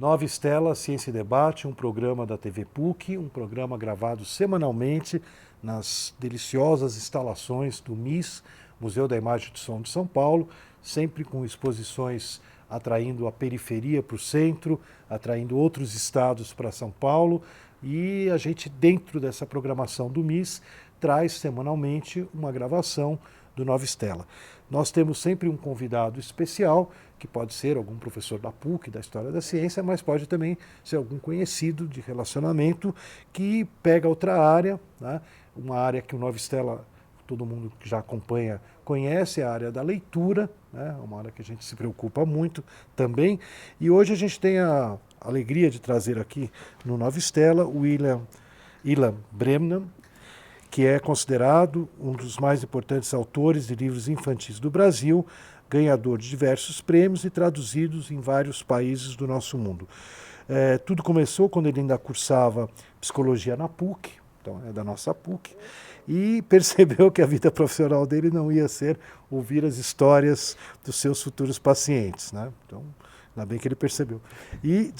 Nova Estela Ciência e Debate, um programa da TV PUC, um programa gravado semanalmente nas deliciosas instalações do MIS, Museu da Imagem e do Som de São Paulo, sempre com exposições atraindo a periferia para o centro, atraindo outros estados para São Paulo, e a gente, dentro dessa programação do MIS, traz semanalmente uma gravação do Nova Estela. Nós temos sempre um convidado especial, que pode ser algum professor da PUC, da História da Ciência, mas pode também ser algum conhecido de relacionamento que pega outra área, né? Uma área que o Nova Estela, todo mundo que já acompanha conhece, é a área da leitura, né? Uma área que a gente se preocupa muito também. E hoje a gente tem a alegria de trazer aqui no Nova Estela o Ilan Bremner, que é considerado um dos mais importantes autores de livros infantis do Brasil, ganhador de diversos prêmios e traduzidos em vários países do nosso mundo. Tudo começou quando ele ainda cursava psicologia na PUC, então é da nossa PUC, e percebeu que a vida profissional dele não ia ser ouvir as histórias dos seus futuros pacientes, né? Então, ainda bem que ele percebeu. E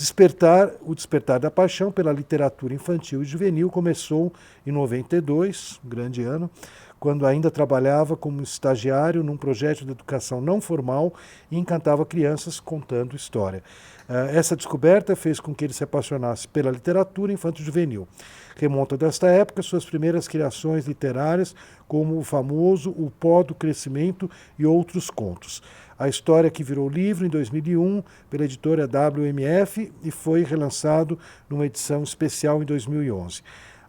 o despertar da paixão pela literatura infantil e juvenil começou em 92, um grande ano, quando ainda trabalhava como estagiário num projeto de educação não formal e encantava crianças contando história. Essa descoberta fez com que ele se apaixonasse pela literatura infanto-juvenil. Remonta desta época suas primeiras criações literárias, como o famoso O Pó do Crescimento e outros contos. A história que virou livro em 2001 pela editora WMF e foi relançado numa edição especial em 2011.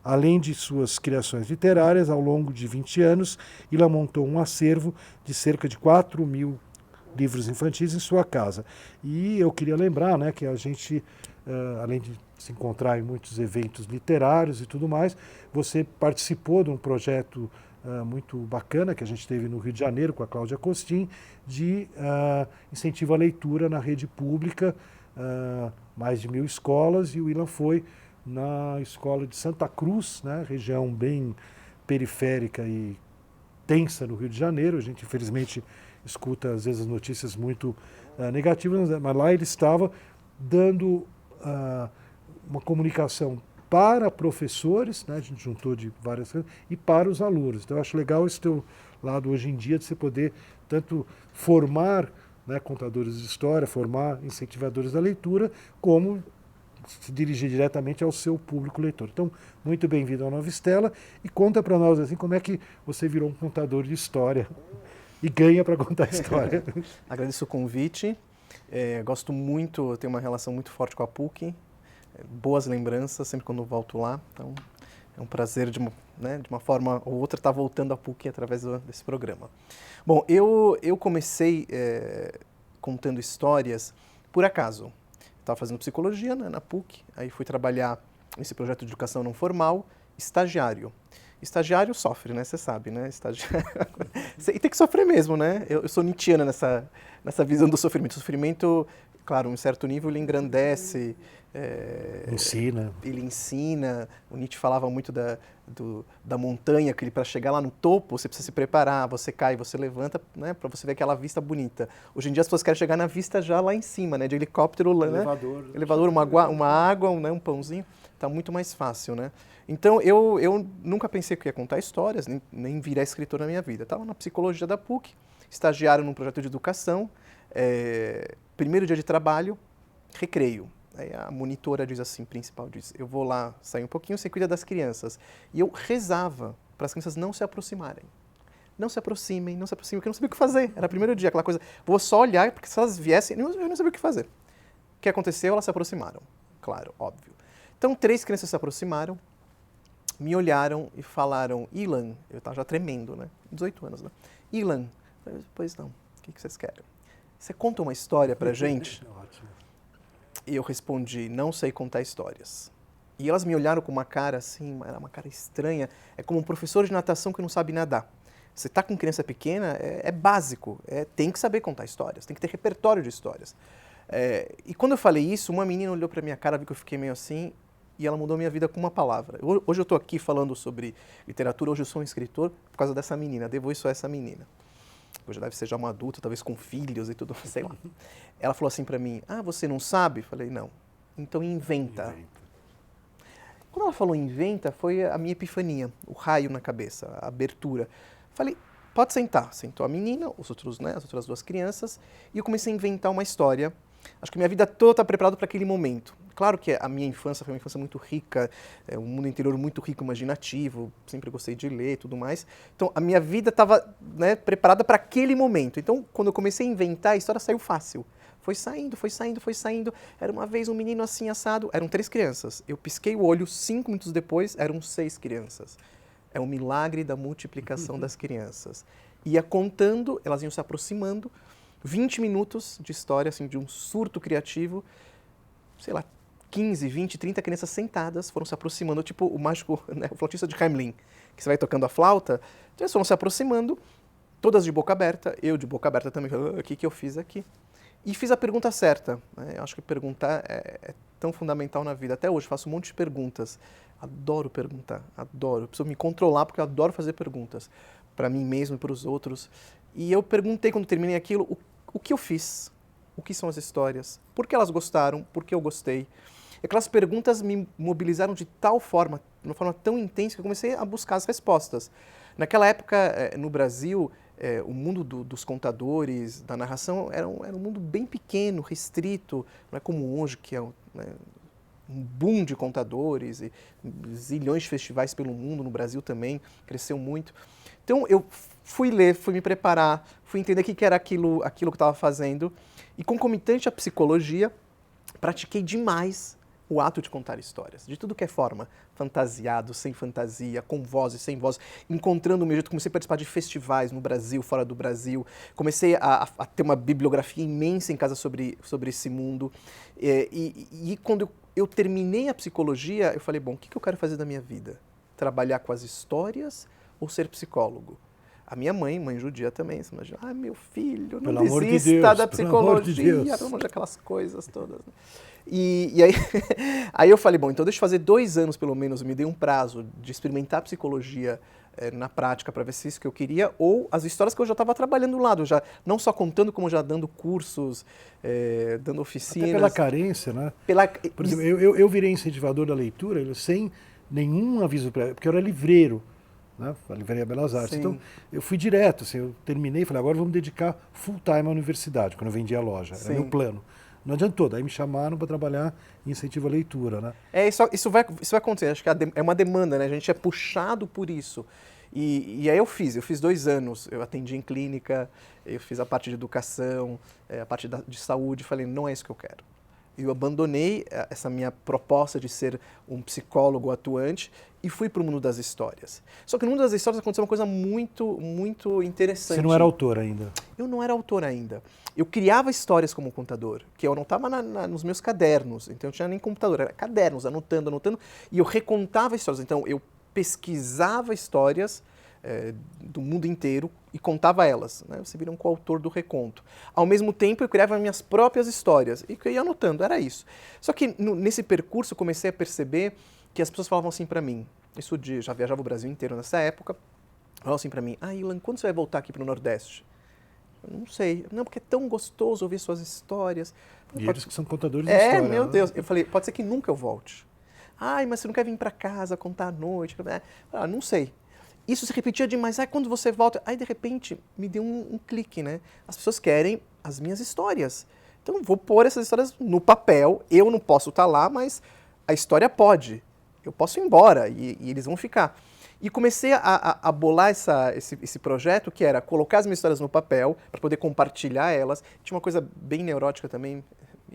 Além de suas criações literárias, ao longo de 20 anos, Ilan montou um acervo de cerca de 4.000 livros infantis em sua casa. E eu queria lembrar, né, que a gente, além de se encontrar em muitos eventos literários e tudo mais, você participou de um projeto muito bacana que a gente teve no Rio de Janeiro com a Cláudia Costin, de incentivo à leitura na rede pública, mais de 1.000 escolas, e o Ilan foi na escola de Santa Cruz, né, região bem periférica e tensa no Rio de Janeiro. A gente, infelizmente, escuta às vezes notícias muito negativas, mas lá ele estava dando uma comunicação para professores, né, a gente juntou de várias coisas, e para os alunos. Então eu acho legal esse teu lado hoje em dia de você poder tanto formar, né, contadores de história, formar incentivadores da leitura, como se dirigir diretamente ao seu público leitor. Então, muito bem-vindo ao Nova Estela e conta para nós assim, como é que você virou um contador de história e ganha para contar história. Agradeço o convite, gosto muito, tenho uma relação muito forte com a PUC, boas lembranças sempre quando eu volto lá, então é um prazer de uma forma ou outra estar voltando à PUC através desse programa. Bom, eu comecei contando histórias por acaso. Estava fazendo psicologia, né, na PUC, aí fui trabalhar nesse projeto de educação não formal, estagiário. Estagiário sofre, né, você sabe, né, estagiário... E tem que sofrer mesmo, né, eu sou nietzschiana nessa visão do sofrimento. O sofrimento, claro, em um certo nível ele engrandece... Ele ensina, o Nietzsche falava muito da montanha, que para chegar lá no topo você precisa se preparar, você cai, você levanta, né, para você ver aquela vista bonita. Hoje em dia as pessoas querem chegar na vista já lá em cima, né, de helicóptero, elevador, uma água, né, um pãozinho, está muito mais fácil, né. Então eu nunca pensei que ia contar histórias, nem virar escritor na minha vida. Estava na psicologia da PUC, estagiário num projeto de educação, primeiro dia de trabalho, recreio. Aí a monitora diz assim, principal diz, eu vou lá sair um pouquinho, você cuida das crianças. E eu rezava para as crianças não se aproximarem. Não se aproximem, porque eu não sabia o que fazer. Era o primeiro dia, aquela coisa, vou só olhar, porque se elas viessem, eu não sabia o que fazer. O que aconteceu? Elas se aproximaram, claro, óbvio. Então 3 crianças se aproximaram, me olharam e falaram, Ilan, eu estava já tremendo, né, 18 anos, né, Ilan, pois não, o que vocês querem? Você conta uma história pra gente? Ótimo. E eu respondi, não sei contar histórias. E elas me olharam com uma cara assim, era uma cara estranha. É como um professor de natação que não sabe nadar. Você está com criança pequena, é básico, tem que saber contar histórias, tem que ter repertório de histórias. E quando eu falei isso, uma menina olhou para minha cara, viu que eu fiquei meio assim, e ela mudou minha vida com uma palavra. Hoje eu estou aqui falando sobre literatura, hoje eu sou um escritor por causa dessa menina, devo isso a essa menina. Hoje deve ser já uma adulta, talvez com filhos e tudo, sei lá. Ela falou assim para mim, você não sabe? Falei, não. então inventa. Quando ela falou inventa, foi a minha epifania, o raio na cabeça, a abertura. Falei, pode sentar. Sentou a menina, os outros, né, as outras duas crianças, e eu comecei a inventar uma história. Acho que minha vida toda está preparada para aquele momento. Claro que a minha infância foi uma infância muito rica, um mundo interior muito rico, imaginativo, sempre gostei de ler e tudo mais. Então, a minha vida estava, né, preparada para aquele momento. Então, quando eu comecei a inventar, a história saiu fácil. Foi saindo, foi saindo, foi saindo. Era uma vez um menino assim assado. Eram 3 crianças. Eu pisquei o olho, 5 minutos depois, eram 6 crianças. É um milagre da multiplicação das crianças. Ia contando, elas iam se aproximando. 20 minutos de história, assim, de um surto criativo. Sei lá, 15, 20, 30 crianças sentadas foram se aproximando. Tipo o mágico, né, o flautista de Hamelin, que você vai tocando a flauta. Então eles foram se aproximando, todas de boca aberta. Eu de boca aberta também. O que eu fiz aqui? E fiz a pergunta certa. Né? Eu acho que perguntar é tão fundamental na vida. Até hoje faço um monte de perguntas. Adoro perguntar, adoro. Eu preciso me controlar porque eu adoro fazer perguntas. Para mim mesmo e para os outros. E eu perguntei quando terminei aquilo, o que eu fiz? O que são as histórias? Por que elas gostaram? Por que eu gostei? E aquelas perguntas me mobilizaram de tal forma, de uma forma tão intensa, que eu comecei a buscar as respostas. Naquela época, no Brasil, o mundo dos contadores, da narração, era um mundo bem pequeno, restrito, não é como hoje, que é um boom de contadores e zilhões de festivais pelo mundo, no Brasil também, cresceu muito. Então eu fui ler, fui me preparar, fui entender o que era aquilo que eu estava fazendo e, concomitante à psicologia, pratiquei demais o ato de contar histórias, de tudo que é forma, fantasiado, sem fantasia, com voz e sem voz, encontrando o meu jeito. Comecei a participar de festivais no Brasil, fora do Brasil, comecei a ter uma bibliografia imensa em casa sobre esse mundo, e quando eu terminei a psicologia, eu falei, bom, o que eu quero fazer da minha vida? Trabalhar com as histórias ou ser psicólogo? A minha mãe judia também, você imagina, meu filho, não desista da psicologia, pelo amor de aquelas coisas todas. E aí, aí eu falei, bom, então deixa eu fazer 2 anos pelo menos, me dei um prazo de experimentar a psicologia na prática para ver se é isso que eu queria, ou as histórias que eu já estava trabalhando do lado, já não só contando, como já dando cursos, dando oficinas. Até pela carência, né? Por exemplo, eu virei incentivador da leitura sem nenhum aviso prévio, porque eu era livreiro, né? A Livraria Belas Artes. Sim. Então, eu fui direto, assim, eu terminei e falei, agora vamos dedicar full time à universidade, quando eu vendi a loja, era meu plano. Não adiantou, daí me chamaram para trabalhar em incentivo à leitura, né? Isso vai acontecer, acho que é uma demanda, né? A gente é puxado por isso. E aí eu fiz 2 anos, eu atendi em clínica, eu fiz a parte de educação, a parte de saúde, falei, não é isso que eu quero. Eu abandonei essa minha proposta de ser um psicólogo atuante e fui para o mundo das histórias. Só que no mundo das histórias aconteceu uma coisa muito, muito interessante. Você não era autor ainda? Eu não era autor ainda. Eu criava histórias como contador, que eu anotava nos meus cadernos. Então eu não tinha nem computador, era cadernos, anotando, e eu recontava histórias. Então eu pesquisava histórias do mundo inteiro e contava elas. Né? Você vira um coautor do reconto. Ao mesmo tempo, eu criava minhas próprias histórias e eu ia anotando, era isso. Só que nesse percurso eu comecei a perceber que as pessoas falavam assim para mim, já viajava o Brasil inteiro nessa época, falavam assim para mim, Ilan, quando você vai voltar aqui para o Nordeste? Eu não sei. Não, porque é tão gostoso ouvir suas histórias. E eles que são contadores de história. Meu né? Deus. Eu falei, pode ser que nunca eu volte. Mas você não quer vir para casa contar à noite? Não sei. Isso se repetia demais. Quando você volta... Aí, de repente, me deu um clique, né? As pessoas querem as minhas histórias. Então, vou pôr essas histórias no papel. Eu não posso estar lá, mas a história pode. Eu posso ir embora e eles vão ficar. E comecei a bolar esse projeto, que era colocar as minhas histórias no papel, para poder compartilhar elas. Tinha uma coisa bem neurótica também,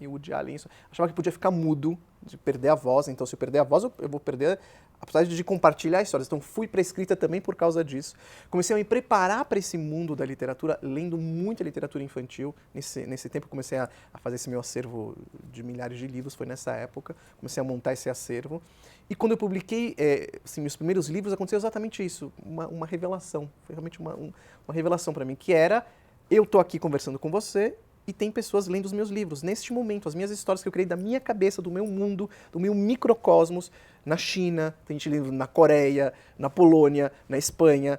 e o Woody Allen, achava que podia ficar mudo, de perder a voz. Então, se eu perder a voz, eu vou perder a possibilidade de compartilhar histórias. Então, fui para a escrita também por causa disso. Comecei a me preparar para esse mundo da literatura, lendo muita literatura infantil. Nesse tempo, comecei a fazer esse meu acervo de milhares de livros, foi nessa época. Comecei a montar esse acervo. E quando eu publiquei assim, meus primeiros livros, aconteceu exatamente isso, uma revelação. Foi realmente uma revelação para mim, que era, eu estou aqui conversando com você e tem pessoas lendo os meus livros. Neste momento, as minhas histórias que eu criei da minha cabeça, do meu mundo, do meu microcosmos, na China, tem gente lendo na Coreia, na Polônia, na Espanha,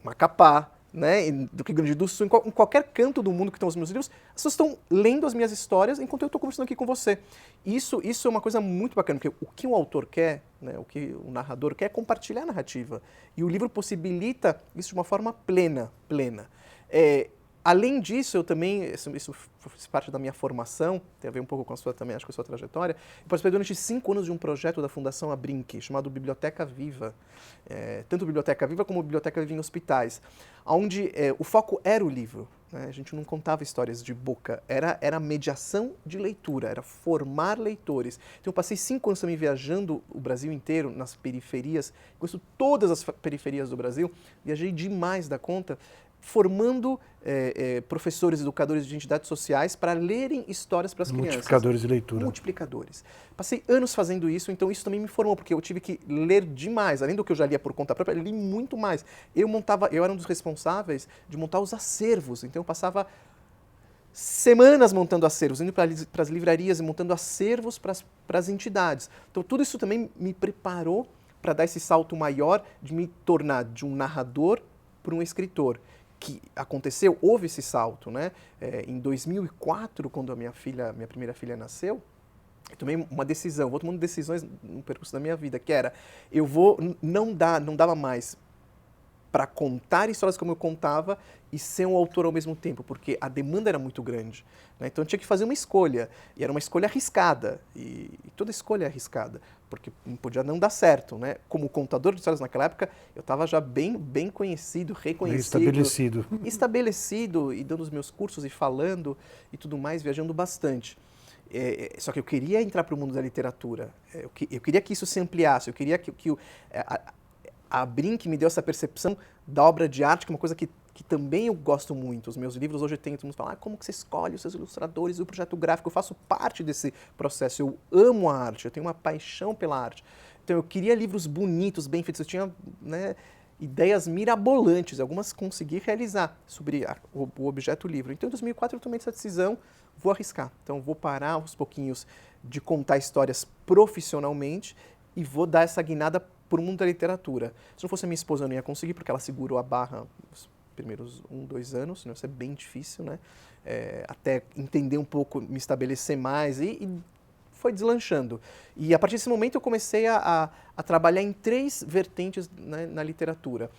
Macapá, né, do Rio Grande do Sul, em qualquer canto do mundo que estão os meus livros, as pessoas estão lendo as minhas histórias enquanto eu estou conversando aqui com você. Isso é uma coisa muito bacana, porque o que um autor quer, né, o que o narrador quer é compartilhar a narrativa. E o livro possibilita isso de uma forma plena. Além disso, eu também, isso faz parte da minha formação, tem a ver um pouco com a sua também, acho que a sua trajetória. Eu participei durante 5 anos de um projeto da Fundação Abrinq, chamado Biblioteca Viva. Tanto Biblioteca Viva como Biblioteca Viva em hospitais, onde o foco era o livro. Né? A gente não contava histórias de boca, era mediação de leitura, era formar leitores. Então eu passei 5 anos também viajando o Brasil inteiro, nas periferias, conheço todas as periferias do Brasil, viajei demais da conta, formando professores, educadores de entidades sociais para lerem histórias para as crianças. Multiplicadores de leitura. Multiplicadores. Passei anos fazendo isso, então isso também me formou, porque eu tive que ler demais. Além do que eu já lia por conta própria, eu li muito mais. Eu era um dos responsáveis de montar os acervos, então eu passava semanas montando acervos, indo para as livrarias e montando acervos para as entidades. Então tudo isso também me preparou para dar esse salto maior de me tornar de um narrador para um escritor. Que aconteceu, houve esse salto, né? Em 2004, quando a minha primeira filha nasceu, eu tomei uma decisão, vou tomando decisões no percurso da minha vida, que era, não dava mais para contar histórias como eu contava e ser um autor ao mesmo tempo, porque a demanda era muito grande. Né? Então eu tinha que fazer uma escolha, e era uma escolha arriscada, e toda escolha é arriscada, porque podia não dar certo. Né? Como contador de histórias naquela época, eu estava já bem conhecido, reconhecido. Estabelecido, e dando os meus cursos e falando e tudo mais, viajando bastante. Só que eu queria entrar para o mundo da literatura, eu queria que isso se ampliasse, eu queria que a Abrinq me deu essa percepção da obra de arte, que é uma coisa que também eu gosto muito. Os meus livros hoje tem todo mundo fala, como que você escolhe os seus ilustradores e o projeto gráfico? Eu faço parte desse processo, eu amo a arte, eu tenho uma paixão pela arte. Então eu queria livros bonitos, bem feitos, eu tinha, né, ideias mirabolantes, algumas consegui realizar sobre o objeto livro. Então em 2004 eu tomei essa decisão, vou arriscar. Então vou parar aos pouquinhos de contar histórias profissionalmente e vou dar essa guinada por mundo da literatura. Se não fosse a minha esposa, eu não ia conseguir, porque ela segurou a barra os primeiros 2 anos, senão isso é bem difícil, né? Até entender um pouco, me estabelecer mais, e foi deslanchando. E a partir desse momento eu comecei a trabalhar em 3 vertentes, né, na literatura,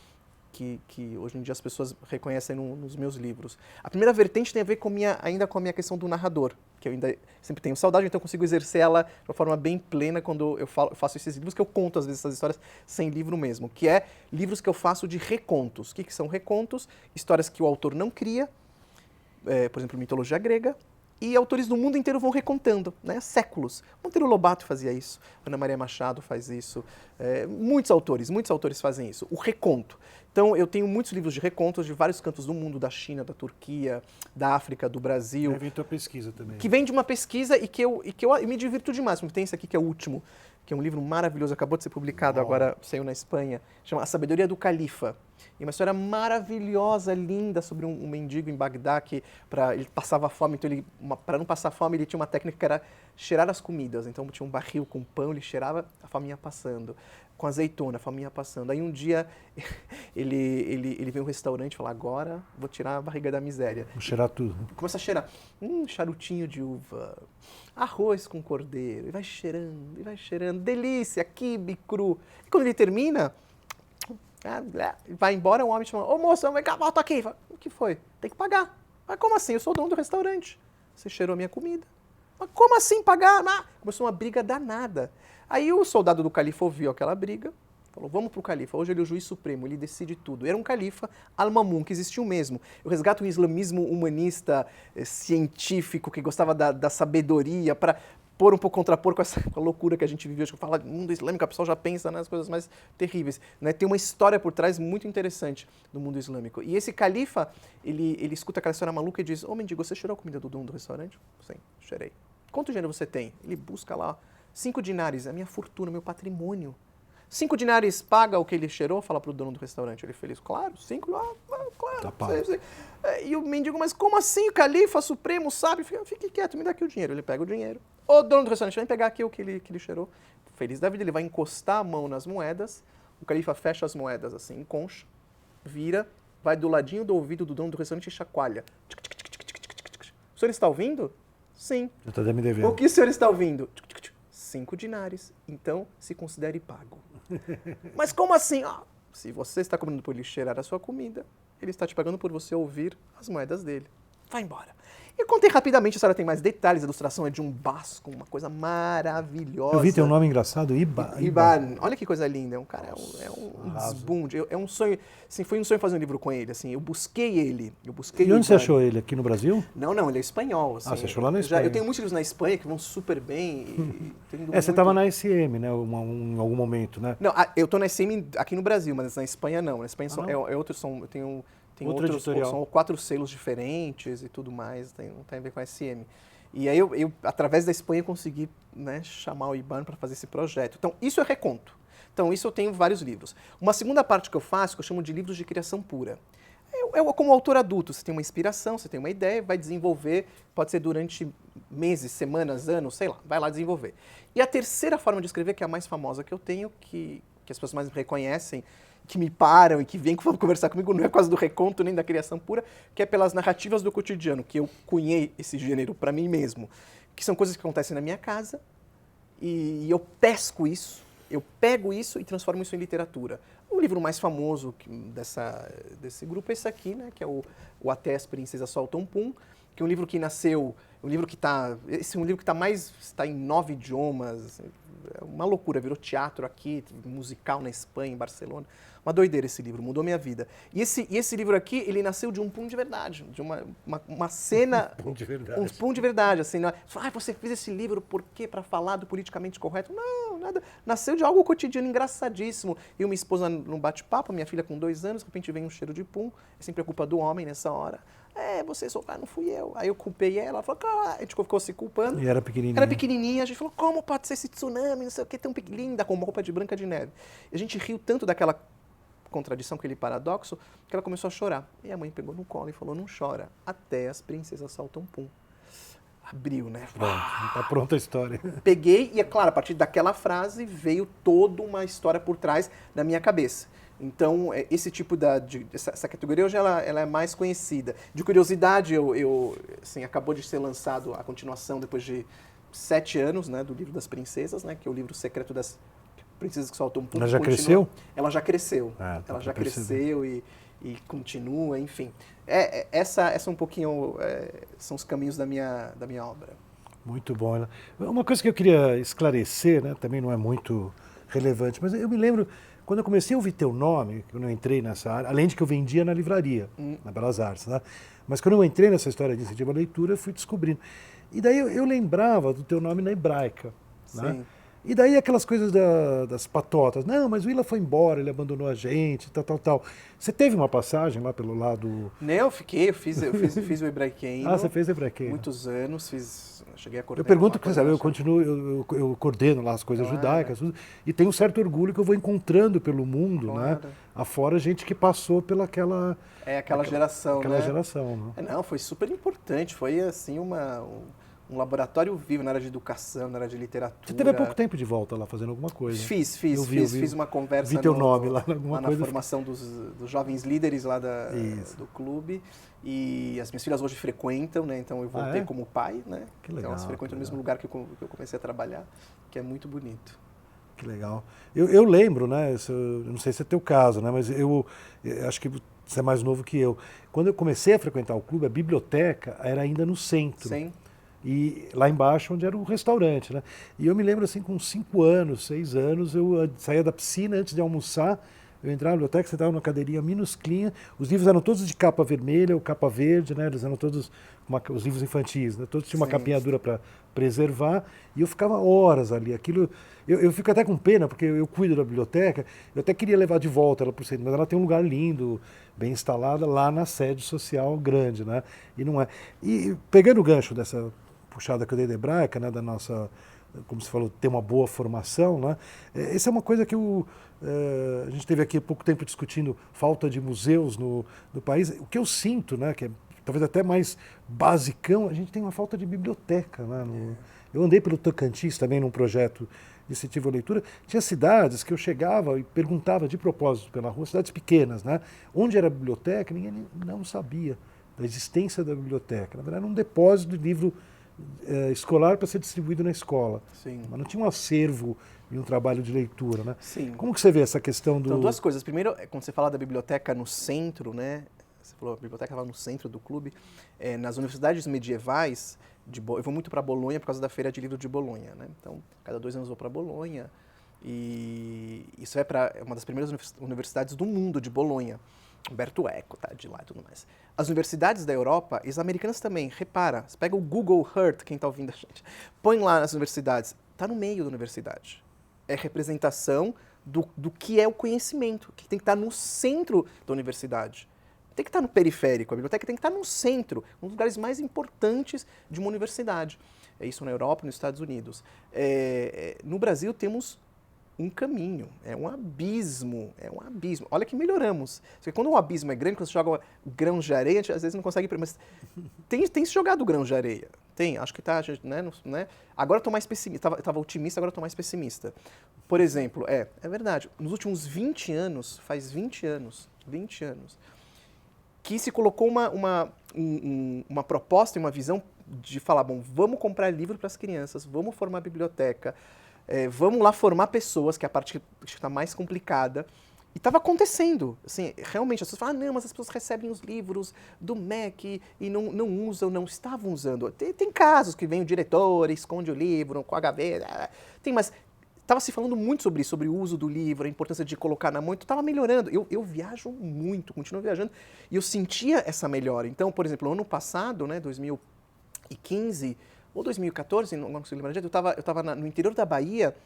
que hoje em dia as pessoas reconhecem nos meus livros. A primeira vertente tem a ver ainda com a minha questão do narrador, que eu ainda sempre tenho saudade, então eu consigo exercer ela de uma forma bem plena quando eu faço esses livros, que eu conto às vezes essas histórias sem livro mesmo, que é livros que eu faço de recontos. O que são recontos? Histórias que o autor não cria, por exemplo, mitologia grega, e autores do mundo inteiro vão recontando, né, séculos. Monteiro Lobato fazia isso, Ana Maria Machado faz isso, muitos autores fazem isso, o reconto. Então eu tenho muitos livros de recontos de vários cantos do mundo, da China, da Turquia, da África, do Brasil. Vem tua pesquisa também. Que vem de uma pesquisa e que eu me divirto demais. Tem esse aqui que é o último, que é um livro maravilhoso, acabou de ser publicado, agora saiu na Espanha, chama A Sabedoria do Califa. E uma história maravilhosa, linda, sobre um mendigo em Bagdá que ele passava fome, então para não passar fome ele tinha uma técnica que era cheirar as comidas. Então tinha um barril com pão, ele cheirava, a faminha passando. Com azeitona, a faminha passando. Aí um dia ele vem a um restaurante e fala, agora vou tirar a barriga da miséria. Vou cheirar tudo. Começa a cheirar, charutinho de uva, arroz com cordeiro, e vai cheirando, delícia, quibe cru. E quando ele termina, vai embora, um homem chama, ô moço, vem cá, volta aqui. Fala, o que foi? Tem que pagar. Mas como assim? Eu sou o dono do restaurante. Você cheirou a minha comida. Mas como assim pagar? Começou uma briga danada. Aí o soldado do califa ouviu aquela briga, falou, vamos pro califa, hoje ele é o juiz supremo, ele decide tudo. Era um califa al-Mamun, que existiu mesmo. Eu resgato um islamismo humanista, científico, que gostava da sabedoria, para pôr um pouco contrapor com essa loucura que a gente vive hoje, que fala mundo islâmico, a pessoa já pensa nas coisas mais terríveis. Né? Tem uma história por trás muito interessante do mundo islâmico. E esse califa, ele escuta aquela história maluca e diz, mendigo, você cheirou a comida do dono do restaurante? Sim, cheirei. Quanto dinheiro você tem? Ele busca lá, 5 dinares, é a minha fortuna, meu patrimônio. 5 dinares paga o que ele cheirou? Fala pro dono do restaurante. Ele feliz, claro, 5, claro. Tá pago. E o mendigo, mas como assim? O califa supremo sabe? Fique quieto, me dá aqui o dinheiro. Ele pega o dinheiro. O dono do restaurante vem pegar aqui o que ele cheirou. Feliz da vida, ele vai encostar a mão nas moedas. O califa fecha as moedas assim, em concha, vira vai do ladinho do ouvido do dono do restaurante e chacoalha. O senhor está ouvindo? Sim. Já está me devendo. O que o senhor está ouvindo? 5 dinares. Então, se considere pago. Mas como assim? Ah, se você está cobrando por ele cheirar a sua comida, ele está te pagando por você ouvir as moedas dele. Vai embora. Eu contei rapidamente, a história tem mais detalhes, a ilustração é de um basco, uma coisa maravilhosa. Eu vi teu nome engraçado, Iban. Iban. Olha que coisa linda, é um cara, é um desbunde, é um sonho, assim, foi um sonho fazer um livro com ele, assim, eu busquei ele, E onde você achou ele? Aqui no Brasil? Não, ele é espanhol, assim. Você achou lá na Espanha? Eu tenho muitos livros na Espanha que vão super bem. Você estava na SM, né, em algum momento, né? Não, eu estou na SM aqui no Brasil, mas na Espanha não, na Espanha é outro som, eu tenho... Tem outros, são 4 selos diferentes e tudo mais, não tem a ver com a SM. E aí eu através da Espanha, consegui, né, chamar o Iban para fazer esse projeto. Então, isso eu reconto. Então, isso eu tenho vários livros. Uma segunda parte que eu faço, que eu chamo de livros de criação pura. Eu como autor adulto, você tem uma inspiração, você tem uma ideia, vai desenvolver, pode ser durante meses, semanas, anos, sei lá, vai lá desenvolver. E a terceira forma de escrever, que é a mais famosa que eu tenho, que as pessoas mais me reconhecem, que me param e que vêm conversar comigo, não é por causa do reconto nem da criação pura, que é pelas narrativas do cotidiano, que eu cunhei esse gênero para mim mesmo, que são coisas que acontecem na minha casa e eu pesco isso, eu pego isso e transformo isso em literatura. O livro mais famoso desse grupo é esse aqui, né, que é o Até as Princesas Soltam Pum, que é um livro que nasceu, esse é um livro que está em 9 idiomas, é uma loucura, virou teatro aqui, musical na Espanha, em Barcelona. Uma doideira esse livro, mudou minha vida. E esse livro aqui, ele nasceu de um pum de verdade, de uma cena... Um pum de verdade. Um pum de verdade, assim. Você fez esse livro por quê? Para falar do politicamente correto? Não, nada. Nasceu de algo cotidiano, engraçadíssimo. Eu e minha esposa num bate-papo, minha filha com 2 anos, de repente vem um cheiro de pum, é sempre a culpa do homem nessa hora. Você soltar, não fui eu. Aí eu culpei ela falou, a gente ficou se culpando. E era pequenininha. Era pequenininha, a gente falou, como pode ser esse tsunami, não sei o que, tão linda, com uma roupa de Branca de Neve. E a gente riu tanto daquela contradição, aquele paradoxo, que ela começou a chorar. E a mãe pegou no colo e falou, não chora, até as princesas saltam pum. Abriu, né? Pronto, tá pronta a história. Peguei e, é claro, a partir daquela frase veio toda uma história por trás da minha cabeça. Então, esse tipo essa categoria hoje ela é mais conhecida. De curiosidade, assim, acabou de ser lançado a continuação depois de 7 anos, né, do Livro das Princesas, né, que é o livro secreto das princesas que soltam um pum. Ela já cresceu? Ela já cresceu. Ela já cresceu e continua, enfim. Essa é um pouquinho, são os caminhos da minha obra. Muito bom. Uma coisa que eu queria esclarecer, né, também não é muito relevante, mas eu me lembro, quando eu comecei a ouvir teu nome, quando eu entrei nessa área, além de que eu vendia na livraria, na Belas Artes, né? Mas quando eu entrei nessa história de incentivo à leitura, eu fui descobrindo. E daí eu lembrava do teu nome na hebraica, né? Sim. E daí aquelas coisas das patotas. Não, mas o Willa foi embora, ele abandonou a gente, tal. Você teve uma passagem lá pelo lado... Não, eu fiz o hebraiqueiro. Ah, você fez hebraiqueiro. Muitos anos, cheguei a coordenar. Eu pergunto, porque sabe, eu coordeno lá as coisas judaicas, tudo, e tenho um certo orgulho que eu vou encontrando pelo mundo, né? Afora gente que passou pelaquela... aquela geração, aquela né? geração, né? Não, foi super importante, foi assim um laboratório vivo na área de educação, na área de literatura. Você teve há pouco tempo de volta lá fazendo alguma coisa? Fiz uma conversa. Vi teu nome lá, alguma na coisa. formação dos jovens líderes lá do clube. E as minhas filhas hoje frequentam, né? Então eu voltei como pai, né? Que legal. Então elas frequentam no mesmo lugar que eu comecei a trabalhar, que é muito bonito. Que legal. Eu lembro, né? Eu não sei se é teu caso, né? Mas eu acho que você é mais novo que eu. Quando eu comecei a frequentar o clube, a biblioteca era ainda no centro. Sim. E lá embaixo, onde era o restaurante, né? E eu me lembro, assim, com 5 anos, 6 anos, eu saía da piscina antes de almoçar, eu entrava na biblioteca, sentava numa cadeirinha minusclinha, os livros eram todos de capa vermelha ou capa verde, né? Eles eram todos, os livros infantis, né? Todos tinham uma capinha dura para preservar, e eu ficava horas ali. Aquilo, eu fico até com pena, porque eu cuido da biblioteca, eu até queria levar de volta ela para o centro, mas ela tem um lugar lindo, bem instalada, lá na sede social grande, né? E não é. E pegando o gancho dessa puxada que eu dei da hebraica, né, da nossa, como você falou, ter uma boa formação, né? Essa é uma coisa que a gente teve aqui há pouco tempo discutindo falta de museus no país. O que eu sinto, né, que é talvez até mais basicão, a gente tem uma falta de biblioteca, né? Eu andei pelo Tocantins também num projeto incentivo à leitura. Tinha cidades que eu chegava e perguntava de propósito pela rua, cidades pequenas, né? Onde era a biblioteca, ninguém não sabia da existência da biblioteca. Na verdade, era um depósito de livro escolar para ser distribuído na escola. Sim. Mas não tinha um acervo e um trabalho de leitura, né? Sim. Como que você vê essa questão do... Então, duas coisas. Primeiro, quando você fala da biblioteca no centro, né? Você falou, a biblioteca estava no centro do clube. Nas universidades medievais, eu vou muito para Bolonha por causa da Feira de Livro de Bolonha, né? Então, cada 2 anos eu vou para Bolonha. E isso é para uma das primeiras universidades do mundo, de Bolonha. Humberto Eco, tá, de lá e tudo mais. As universidades da Europa, e as americanas também, repara, você pega o Google Earth, quem está ouvindo a gente, põe lá nas universidades, está no meio da universidade. É representação do que é o conhecimento, que tem que estar no centro da universidade. Tem que estar no periférico, a biblioteca tem que estar no centro, um dos lugares mais importantes de uma universidade. É isso na Europa e nos Estados Unidos. No Brasil temos um caminho, é um abismo. Olha que melhoramos. Porque quando um abismo é grande, quando você joga grãos de areia, a gente às vezes não consegue... Mas tem se jogado grãos de areia. Tem, acho que está... Né? Agora eu estou mais pessimista. Estava otimista, agora eu estou mais pessimista. Por exemplo, é verdade, nos últimos 20 anos, faz 20 anos, que se colocou uma proposta e uma visão de falar, bom, vamos comprar livro para as crianças, vamos formar biblioteca, vamos lá formar pessoas, que é a parte que está mais complicada. E estava acontecendo, assim, realmente, as pessoas falam, não, mas as pessoas recebem os livros do MEC e não usam, não estavam usando. Tem casos que vem o diretor, esconde o livro com HV, mas estava se falando muito sobre isso, sobre o uso do livro, a importância de colocar na mão, então estava melhorando. Eu viajo muito, continuo viajando, e eu sentia essa melhora. Então, por exemplo, ano passado, né, 2015 ou 2014, não consigo lembrar direito, eu estava no interior da Bahia,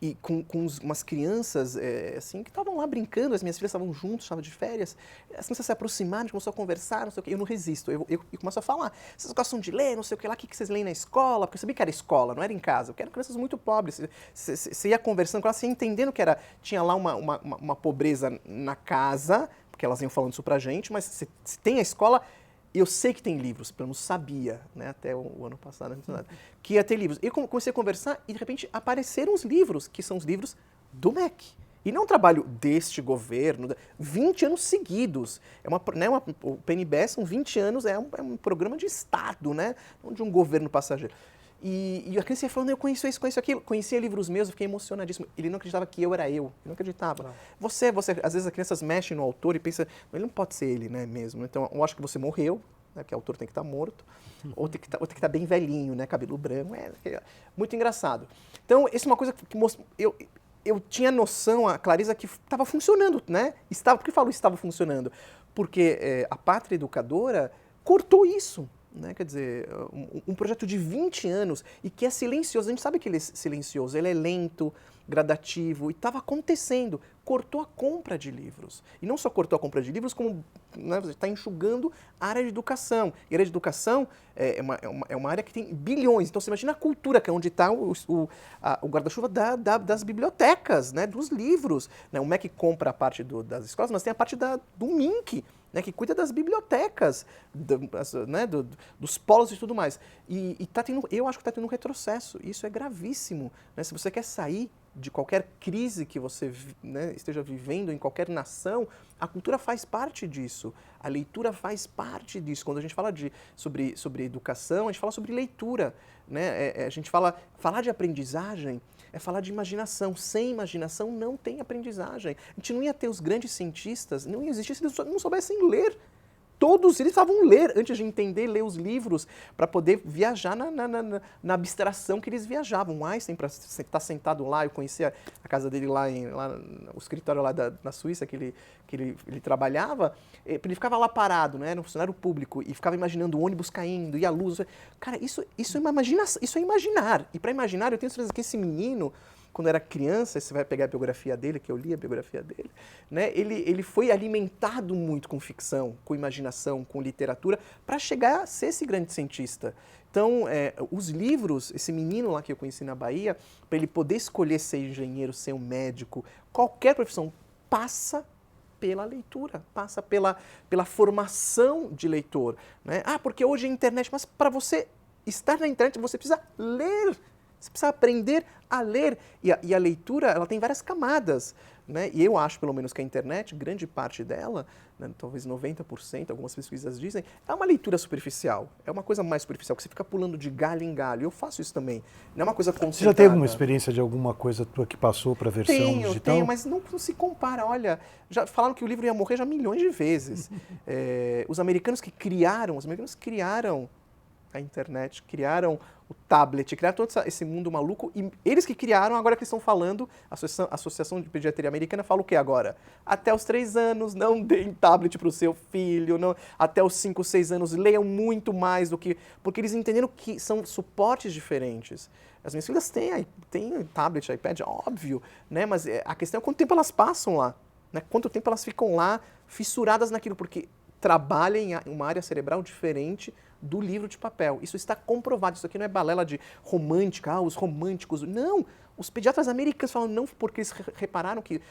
e com umas crianças assim, que estavam lá brincando, as minhas filhas estavam juntas, estavam de férias, as crianças se aproximaram, a gente começou a conversar, não sei o que, eu não resisto, eu começo a falar, vocês gostam de ler, não sei o que lá, o que vocês leem na escola? Porque eu sabia que era escola, não era em casa, porque eram crianças muito pobres, você ia conversando com elas, você ia entendendo que tinha lá uma pobreza na casa, porque elas iam falando isso pra gente, mas se tem a escola... Eu sei que tem livros, pelo menos sabia, né, até o ano passado, que ia ter livros. Eu comecei a conversar e, de repente, apareceram os livros, que são os livros do MEC. E não é um trabalho deste governo, 20 anos seguidos. O PNBS são 20 anos, é um programa de Estado, né, não de um governo passageiro. E a criança ia falando, eu conheço isso, conheço aquilo, conhecia livros meus, eu fiquei emocionadíssimo. Ele não acreditava que eu era eu, ele não acreditava. Não. Você, às vezes as crianças mexem no autor e pensam, ele não pode ser ele, né, mesmo. Então, eu acho que você morreu, né, porque o autor tem que estar morto, ou tem que estar bem velhinho, né, cabelo branco, muito engraçado. Então, isso é uma coisa que eu tinha noção, a clareza, que estava funcionando, né? Por que eu falo estava funcionando? Porque a Pátria Educadora cortou isso. Né? Quer dizer, um projeto de 20 anos e que é silencioso, a gente sabe que ele é silencioso, ele é lento, gradativo, e estava acontecendo, cortou a compra de livros. E não só cortou a compra de livros, como está enxugando a área de educação. E a área de educação é uma área que tem bilhões, então você imagina a cultura, que é onde está o guarda-chuva das bibliotecas, né? Dos livros. Né? O MEC compra a parte das escolas, mas tem a parte do MINC, né, que cuida das bibliotecas, dos polos e tudo mais. Eu acho que está tendo um retrocesso, e isso é gravíssimo. Né? Se você quer sair de qualquer crise que você, né, esteja vivendo em qualquer nação, a cultura faz parte disso, a leitura faz parte disso. Quando a gente fala sobre educação, a gente fala sobre leitura. Né? A gente falar de aprendizagem é falar de imaginação. Sem imaginação não tem aprendizagem. A gente não ia ter os grandes cientistas, não ia existir se eles não soubessem ler. Todos eles estavam ler, antes de entender, ler os livros, para poder viajar na abstração que eles viajavam. O Einstein, para estar sentado lá, eu conhecia a casa dele lá o escritório lá da Suíça que ele trabalhava, ele ficava lá parado, né, era um funcionário público, e ficava imaginando o ônibus caindo e a luz. Cara, isso é uma imaginação, isso é imaginar. E para imaginar, eu tenho certeza que esse menino, quando era criança, você vai pegar a biografia dele, que eu li a biografia dele, né? Ele foi alimentado muito com ficção, com imaginação, com literatura, para chegar a ser esse grande cientista. Então, os livros, esse menino lá que eu conheci na Bahia, para ele poder escolher ser engenheiro, ser um médico, qualquer profissão, passa pela leitura, passa pela formação de leitor. Né? Porque hoje é internet, mas para você estar na internet, você precisa ler. Você precisa aprender a ler. E a leitura, ela tem várias camadas, né? E eu acho, pelo menos, que a internet, grande parte dela, né, talvez 90%, algumas pesquisas dizem, é uma leitura superficial. É uma coisa mais superficial, que você fica pulando de galho em galho. Eu faço isso também. Não é uma coisa concentrada. Você já teve uma experiência de alguma coisa tua que passou para a versão digital? Tenho, mas não se compara. Olha, já falaram que o livro ia morrer já milhões de vezes. Os americanos criaram a internet, criaram o tablet, criaram todo esse mundo maluco, e eles que criaram, agora que eles estão falando, a Associação de Pediatria Americana fala o que agora? Até os 3 anos, não deem tablet para o seu filho, não, até os 5, 6 anos, leiam muito mais do que... Porque eles entenderam que são suportes diferentes. As minhas filhas têm tablet, iPad, óbvio, né? Mas a questão é quanto tempo elas passam lá, né? Quanto tempo elas ficam lá fissuradas naquilo, porque trabalham em uma área cerebral diferente do livro de papel. Isso está comprovado. Isso aqui não é balela de romântica, os românticos. Não! Os pediatras americanos falam não, porque eles repararam que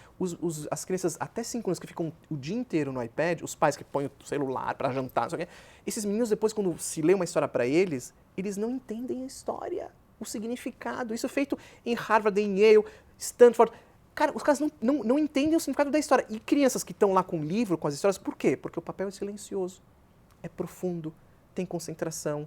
as crianças até 5 anos que ficam o dia inteiro no iPad, os pais que põem o celular para jantar, não sei o quê, esses meninos depois, quando se lê uma história para eles, eles não entendem a história, o significado. Isso é feito em Harvard, em Yale, Stanford. Cara, os caras não entendem o significado da história. E crianças que estão lá com o livro, com as histórias, por quê? Porque o papel é silencioso, é profundo, tem concentração,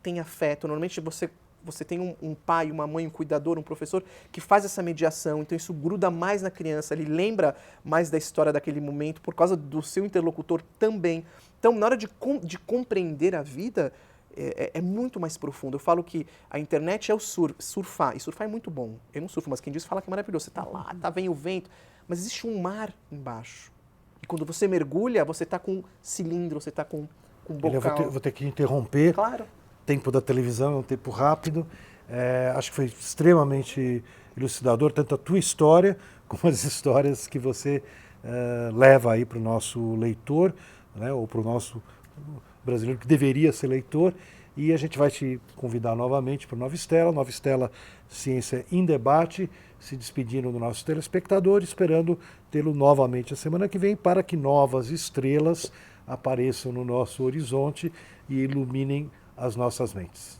tem afeto. Normalmente você tem um pai, uma mãe, um cuidador, um professor que faz essa mediação, então isso gruda mais na criança, ele lembra mais da história daquele momento por causa do seu interlocutor também. Então, na hora de compreender a vida, é muito mais profundo. Eu falo que a internet é o surfar, e surfar é muito bom. Eu não surfo, mas quem diz fala que é maravilhoso. Você está lá, vem o vento, mas existe um mar embaixo. E quando você mergulha, você está com cilindro, você está com bocal. Eu vou ter que interromper. Claro. Tempo da televisão é um tempo rápido. Acho que foi extremamente elucidador, tanto a tua história como as histórias que você leva aí para o nosso leitor, né, ou para o nosso brasileiro que deveria ser leitor. E a gente vai te convidar novamente para o Nova Estela. Nova Estela Ciência em Debate, se despedindo dos nossos telespectadores, esperando tê-lo novamente a semana que vem para que novas estrelas apareçam no nosso horizonte e iluminem as nossas mentes.